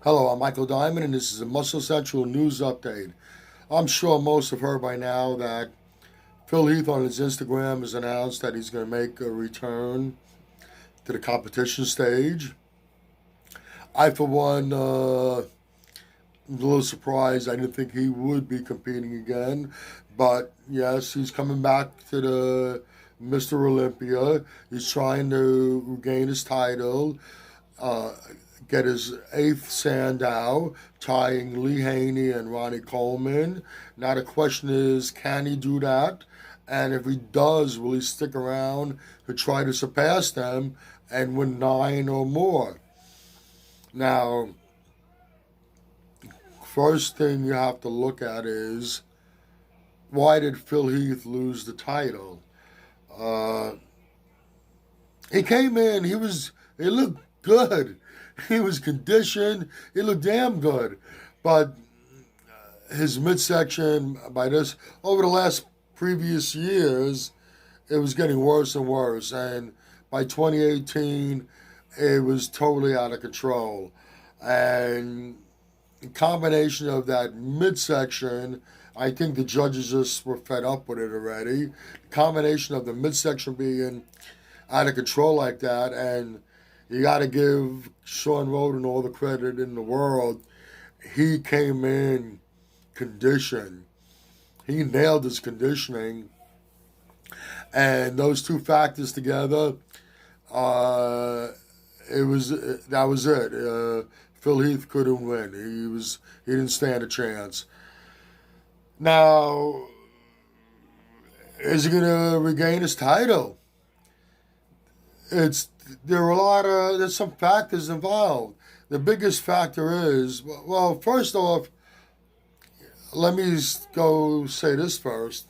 Hello, I'm Michael Diamond, and this is a Muscle Central News Update. I'm sure most have heard by now that Phil Heath on his Instagram has announced that he's going to make a return to the competition stage. I, for one, am a little surprised. I didn't think he would be competing again. But yes, he's coming back to the Mr. Olympia. He's trying to regain his title. Uh, get his eighth Sandow, tying Lee Haney and Ronnie Coleman. Now the question is, can he do that? And if he does, will he stick around to try to surpass them and win nine or more? Now, first thing you have to look at is, why did Phil Heath lose the title? Uh, he came in, he looked good. He was conditioned. He looked damn good. But his midsection, over the last previous years, it was getting worse and worse. And by 2018, it was totally out of control. And the combination of that midsection, I think the judges just were fed up with it already. The combination of the midsection being out of control like that, and you got to give Sean Roden all the credit in the world. He came in conditioned. He nailed his conditioning, and those two factors together, uh, that was it. Phil Heath couldn't win. He didn't stand a chance. Now, is he going to regain his title? It's there's some factors involved. The biggest factor is, well, first off, let me go say this first.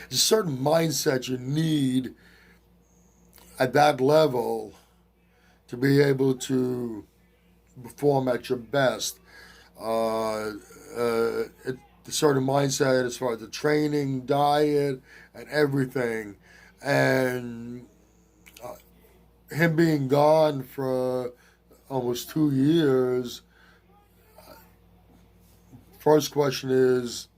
There's a certain mindset you need at that level to be able to perform at your best. A certain mindset as far as the training, diet, and everything. And him being gone for almost 2 years, first question is,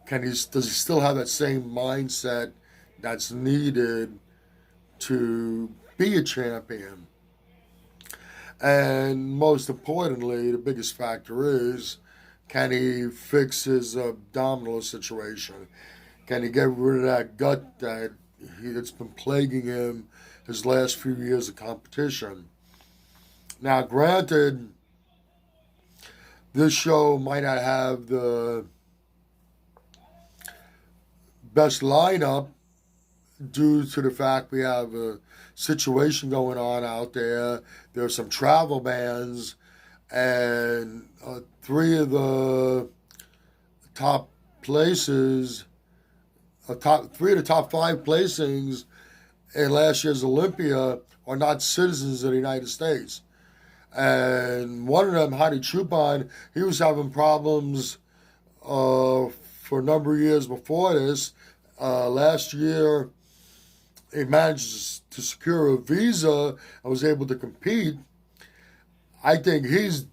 does he still have that same mindset that's needed to be a champion? And most importantly, the biggest factor is, can he fix his abdominal situation? Can he get rid of that gut that's been plaguing him his last few years of competition? Now, granted, this show might not have the best lineup due to the fact we have a situation going on out there. There's some travel bans, and three of the top places, three of the top five placings in last year's Olympia are not citizens of the United States. And one of them, Hadi Chupon, he was having problems for a number of years before this. Last year, he managed to secure a visa and was able to compete. I think if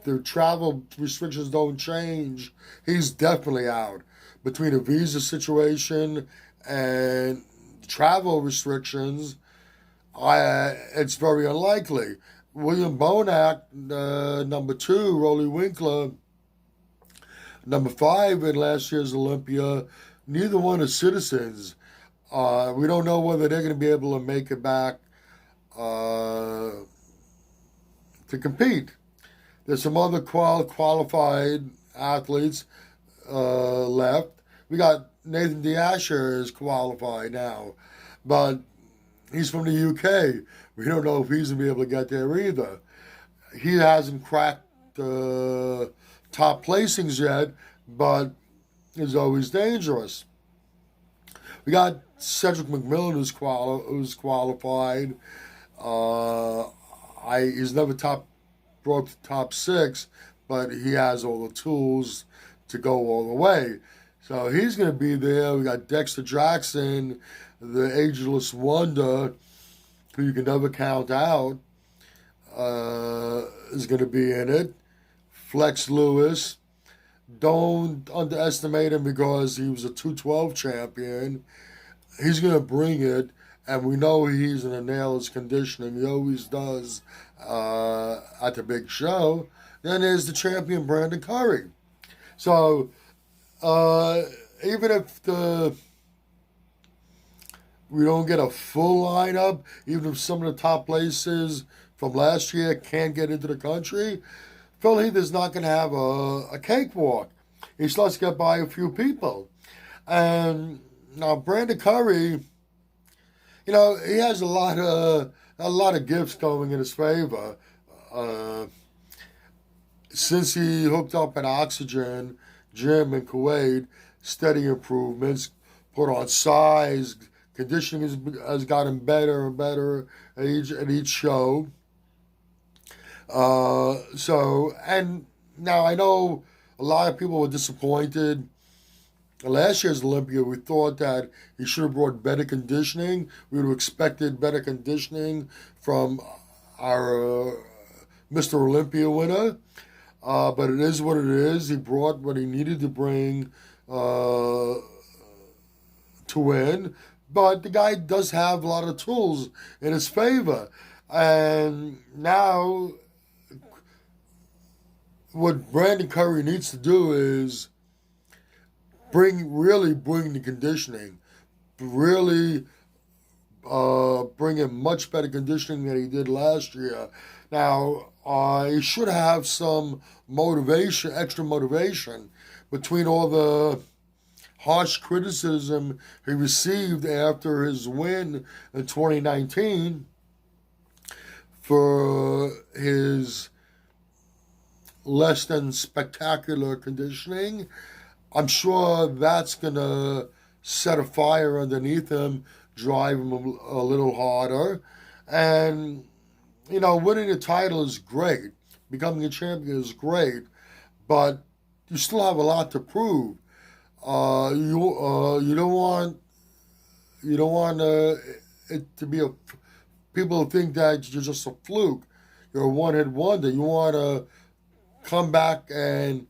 the travel restrictions don't change, he's definitely out. Between a visa situation and travel restrictions, it's very unlikely. William Bonac, number 2, Rolly Winkler, number 5 in last year's Olympia, neither one are citizens. We don't know whether they're going to be able to make it back to compete. There's some other qualified athletes left. We got Nathan DeAsher is qualified now, but he's from the UK. We don't know if he's going to be able to get there either. He hasn't cracked the top placings yet, but is always dangerous. We got Cedric McMillan who's qualified. He's never broke the top 6, but he has all the tools to go all the way. So he's going to be there. We got Dexter Jackson, the ageless wonder, who you can never count out. is going to be in it. Flex Lewis. Don't underestimate him because he was a 212 champion. He's going to bring it, and we know he's going to nail his conditioning. He always does at the big show. Then there's the champion, Brandon Curry. So even if we don't get a full lineup, even if some of the top places from last year can't get into the country, Phil Heath is not going to have a cakewalk. He still has to get by a few people. And now Brandon Curry, he has a lot of gifts going in his favor. Since he hooked up an oxygen gym in Kuwait, steady improvements, put on size, conditioning has gotten better and better at each show. And now I know a lot of people were disappointed. Last year's Olympia, we thought that he should have brought better conditioning. We would have expected better conditioning from our Mr. Olympia winner. But it is what it is. He brought what he needed to bring to win. But the guy does have a lot of tools in his favor. And now what Brandon Curry needs to do is bring the conditioning, really bring in much better conditioning than he did last year. Now, he should have some motivation, extra motivation, between all the harsh criticism he received after his win in 2019 for his less than spectacular conditioning. I'm sure that's going to set a fire underneath him, drive him a little harder. And, winning a title is great. Becoming a champion is great. But you still have a lot to prove. You don't want it to be people think that you're just a fluke. You're a one-hit wonder. You want to come back and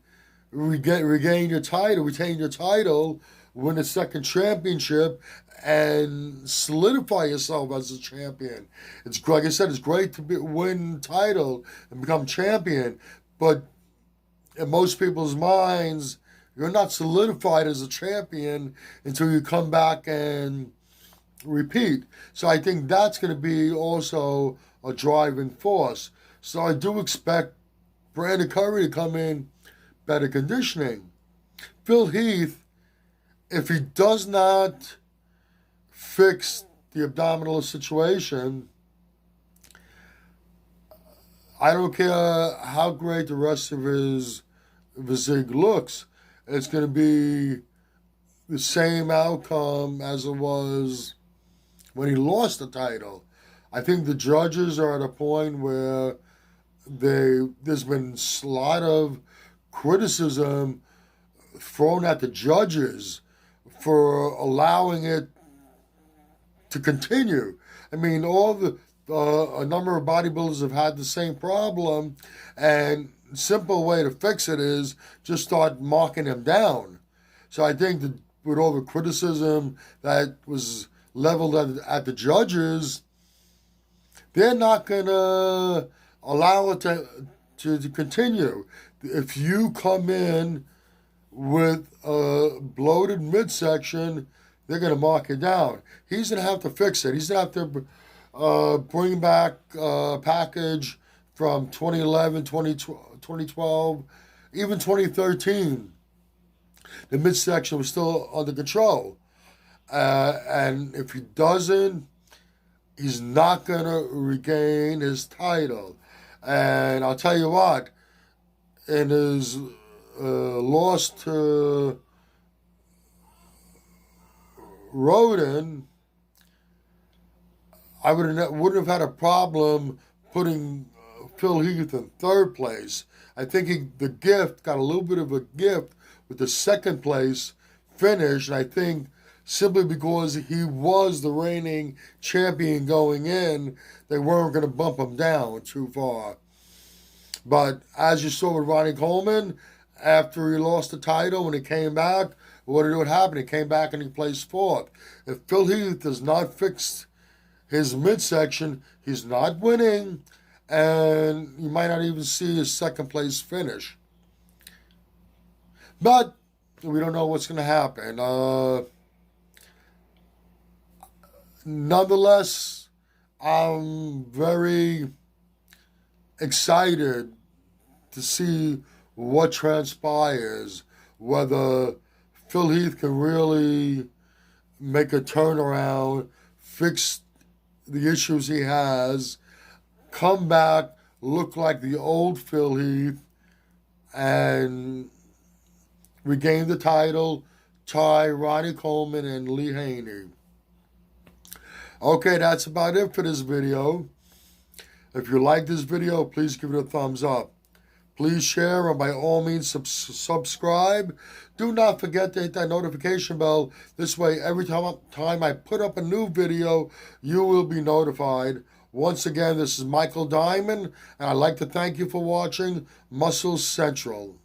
retain your title, win a second championship, and solidify yourself as a champion. It's, like I said, it's great to win the title and become champion, but in most people's minds, you're not solidified as a champion until you come back and repeat. So I think that's going to be also a driving force. So I do expect Brandon Curry to come in better conditioning. Phil Heath, if he does not fix the abdominal situation, I don't care how great the rest of his physique looks. It's going to be the same outcome as it was when he lost the title. I think the judges are at a point where there's been a lot of criticism thrown at the judges for allowing it to continue. I mean, a number of bodybuilders have had the same problem, and a simple way to fix it is just start marking them down. So I think that with all the criticism that was leveled at the judges, they're not going to allow it to continue. If you come in with a bloated midsection, they're going to mark it down. He's going to have to fix it. He's going to have to bring back a package from 2011, 2012, even 2013. The midsection was still under control. And if he doesn't, he's not going to regain his title. And I'll tell you what, in his loss to Roden, I wouldn't have had a problem putting Phil Heath in third place. I think the gift got a little bit of a gift with the second place finish, and I think simply because he was the reigning champion going in, they weren't going to bump him down too far. But as you saw with Ronnie Coleman, after he lost the title, when he came back, what happened? He came back and he placed fourth. If Phil Heath does not fix his midsection, he's not winning, and you might not even see his second place finish. But we don't know what's going to happen. Nonetheless, I'm very excited to see what transpires, whether Phil Heath can really make a turnaround, fix the issues he has, come back, look like the old Phil Heath, and regain the title, tie Ronnie Coleman and Lee Haney. Okay, that's about it for this video. If you like this video, please give it a thumbs up. Please share and by all means subscribe. Do not forget to hit that notification bell. This way, every time I put up a new video, you will be notified. Once again, this is Michael Diamond, and I'd like to thank you for watching Muscle Central.